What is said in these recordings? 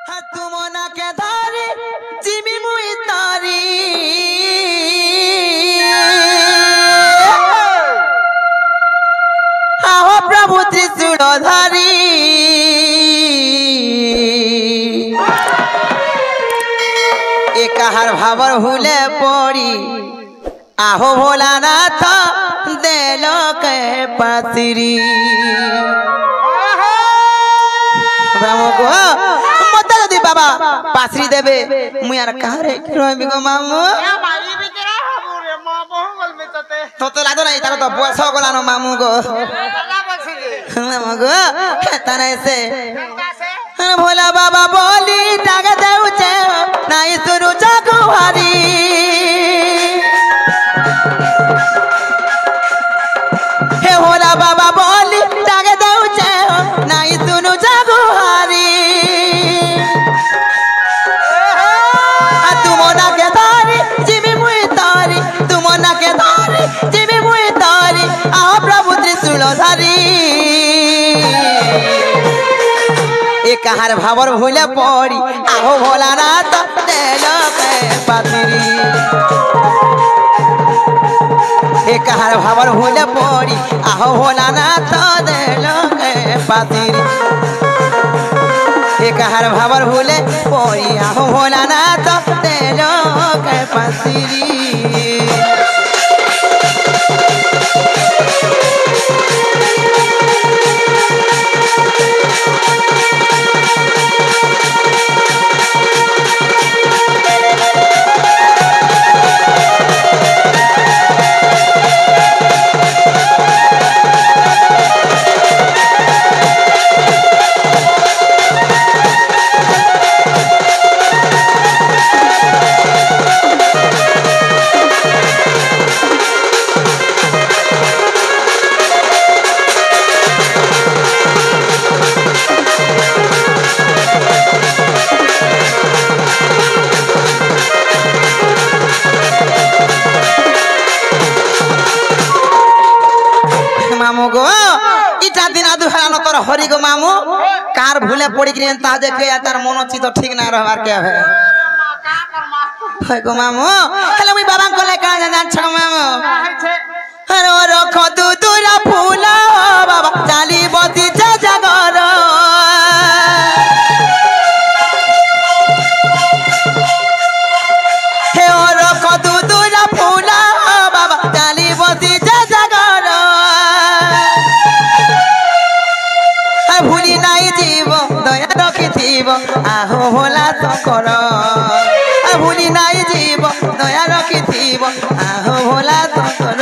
तुमना के धारी जिमी मुई तारी आहो प्रभु त्रिशूलधारी एक हर भावर हुले पड़ी आहो भोलानाथ देलो के पातिरी बाबा पासरी देबे मुयार कहां रे रहबी गो मामू माई बिचरा हमू रे मां बहुगल में तो लागो नहीं तारो तो बस गलानो मामू गो अल्लाह बखिले मामू गो तने से भोला बाबा बोली टाग देउचे नाई सुरु जगुहारी हे भोला बाबा बोली टाग देउचे नाई सुरु जगुहारी तुमना के धारी जिमी मुई तारी तुमना के धारी जिमी मुई तारी आहो प्रभु त्रिशूलधारी एक हर भावर भूले पड़ी आहो भोलानाथ देलो के पातिरी एक हर भावर भूले पड़ी आहो भोलानाथ देलो के पातिरी एक हर भावर भूले पड़ी आहो भोलानाथ देलो के पातिरी मामू गो इटा दिन आदु हरानो तोर हरि गो मामू कार भूले पड़ी कि ता देखे या तार मन चित ठीक ना रहबार के है मां का कर मां होय गो मामू हेले मुई बाबा को ले का जान छ मामू हरो रखो तू तुरा फूला बाबा चाली बती जा जगर हे रखो तू तुरा फूला बाबा चाली बती जा जगर भूली नाई जीव दया रखिथिब आहो भोला शंकर भूली नाई जीव दया रखिथिब आहो भोला शंकर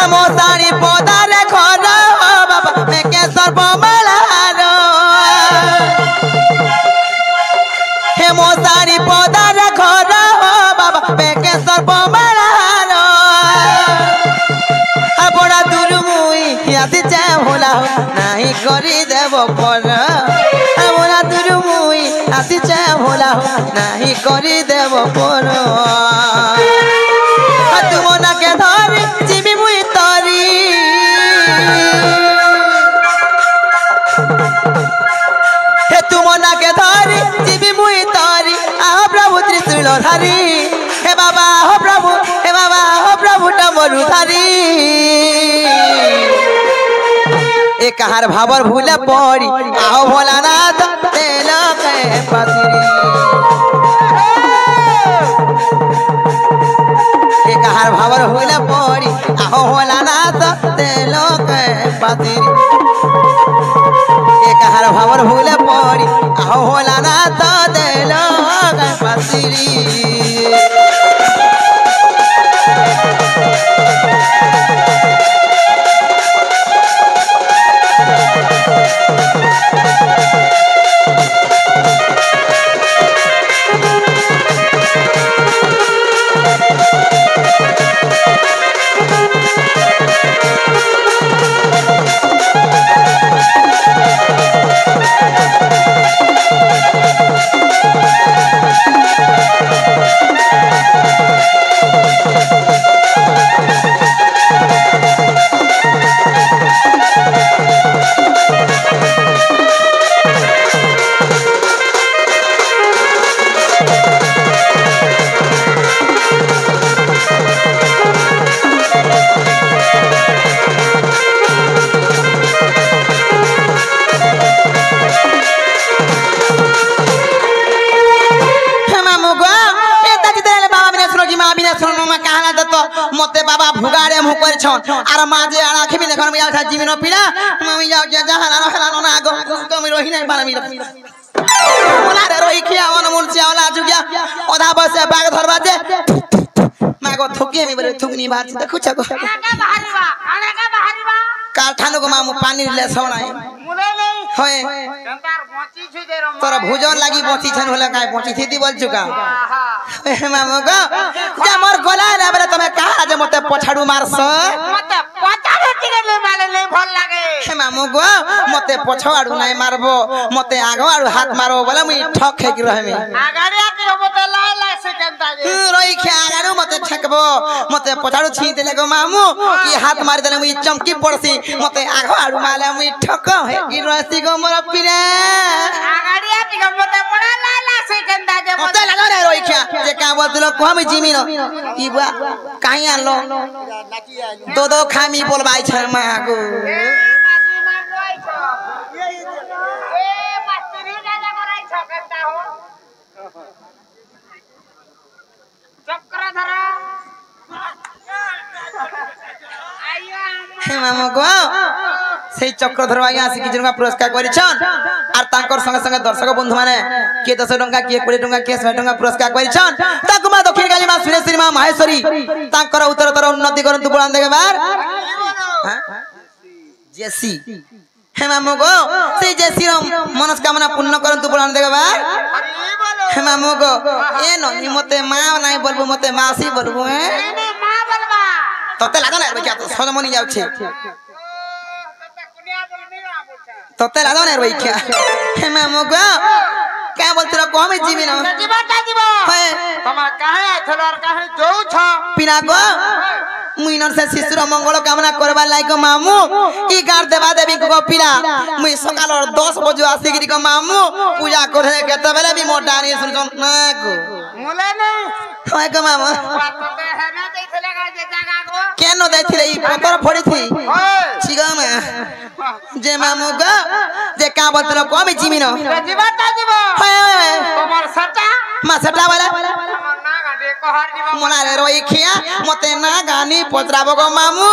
आमो सारी पदारे घर बाबा मेके सर्वमालार हे मो सारी पदारे घर बाबा मेके सर्वमालार बड़ा दूर मुई आती चाहे भोला नहीं करी देव पर बड़ा दूर मुई आती चाहे भोला नहीं करी देव पर तुमना के धारी जिमी मुई तारी हे तुमना के धारी जिमी मुई तारी आहो प्रभु त्रिशूलधारी हे बाबा हो प्रभु हे बाबा हो प्रभु डमरुधारी एक हर भावर भूले पड़ी आओ भोलानाथ देलो के पातिरी एक हर भावर भूले पड़ी आओ भोलानाथ देलो के पातिरी एक हर भावर भूले पड़ी आओ भोलानाथ देलो के पातिरी छन आर माजे आड़ा खेमी देखन मिया था जीवन पीड़ा मम्मी जाओ के जहां ना ना आगो कम रोही नहीं पाना मिला बोला रे रोही खिया मन मूल चावला जुगिया ओधा बस बाग धरबा जे मागो थुके मी बरे थुकनी बात देखु छको खाना का बाहरी बा कारखानो को मामू पानी ले सोनाय मुले नहीं होय कंटार पहुंची छु दे रो तोरा भोजन लागी पहुंची छन होला काय पहुंची थी बोल चुका हां मामू को जा मोर गोला रे बरे तमे कहा जे मते पछाडू मारस मत पचारे टिके ले माले नहीं भल लागे हे मामू को मते पछाडू नाही मारबो मते आगो आडू हाथ मारो बोले मुई ठक खेक रहमी आगाड़ी आती हो मते लाई लाई से कंटा जे रोई खे आगाडू मते ठकबो मते पछाडू छी देले गो मामू की हाथ मार देले मुई चमकी पड़सी मते आगो आडू माले मुई ठक हे की रसी गो मोर पिरे आगाड़ी आती हो मते पड़ा लाई लाई से कंटा जे मते लागो रे रोई खे जे का बोलतलो को हम जिमी न ई बुआ काई आलो दो खामी बोलबाई छ मागो मामू को সেই চক্রধর ভাইয়া আসি কিছু টাকা পুরস্কার করেছন আর তাঙ্কর সঙ্গে সঙ্গে দর্শক বন্ধু মানে কে 10 টাকা কে 20 টাকা কে 100 টাকা পুরস্কার করেছন তাকু মা দক্ষিণ কালী মা সুরেশ্বরী মা মাহেশ্বরী তাঙ্কর উত্তরতর উন্নতি করন্তু বলান দেখবার হ্যাঁ জেসি হে মামু গো সেই জেসির মনস্কামনা পূর্ণ করন্তু বলান দেখবার হে মামু গো এ ননি মতে মা নাই বলবো মতে মাসি বলবো হ্যাঁ মা বলবা তোতে লাগা না রে তো সজমনি যাচ্ছে তোতে লাগা না রে क्या হে মামু গো কে বলতরা কো আমি জীবি না জীব হে তোমা কাহে আইছল আর কাহে যাও ছ পিনা গো মুই নর সে শিশুর মঙ্গল কামনা করবা লাইক মামু ই গার দেবা দেবী গো পিলা মুই সকাল 10 বজে আসি গরি গো মামু পূজা করে কেতে বেলে বি মোটা নি শুনছন না গো মুলে নেই হয় গো মামু পাততে হেনা দেইছিলে গা যে জায়গা গো কেন দেইছিলে ই পতর ফড়িছি ওই ঠিক মা যে মামু গো যে কা বলতরা কো আমি জীবি না জীবটা জীব হয় তোমার সাটা মা সেটা বলে আমার না গাডে কহার দিব মনারে রই খিয়া মতে না গানি পচরাবো গো মামু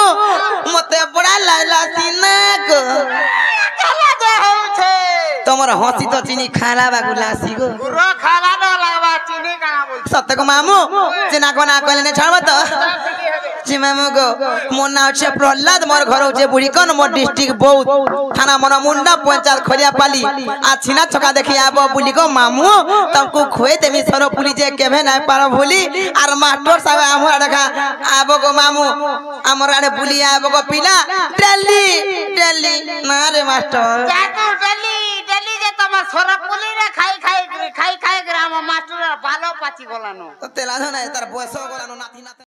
মতে বড়া লাইলা সিনা গো কালা দে হউছে তোমার হসি তো চিনি খালা বাগুলাসি গো পুরো খালা ন লাগবা চিনি কানা বল সত্য গো মামু যে না কোনা কইলে না ছাড়ব তো জি মামু গো মোর না হচ্ছে প্রহ্লাদ মোর ঘর হচ্ছে বুড়িকন মোর ডিস্ট্রিক্ট বৌদ্ধ থানা মনা মুন্ডা পঞ্চায়েত খরিয়াপালি আর ছিনা ছকা দেখি আবো বুলি গো মামু তমকু খোয়ে দেমি সর পুলি যে কেভে নাই পার ভুলি আর মাস্টার সাহেব আমার দেখা আবো গো মামু আমার আড়ে বুলি আবো গো পিলা ডেলি ডেলি না রে মাস্টার যাতু ডেলি যে তোমার সর পুলি রে খাই গ্রাম মাস্টার ভালো পাচি গলানো তেলা না তার বয়স গলানো নাতি নাতি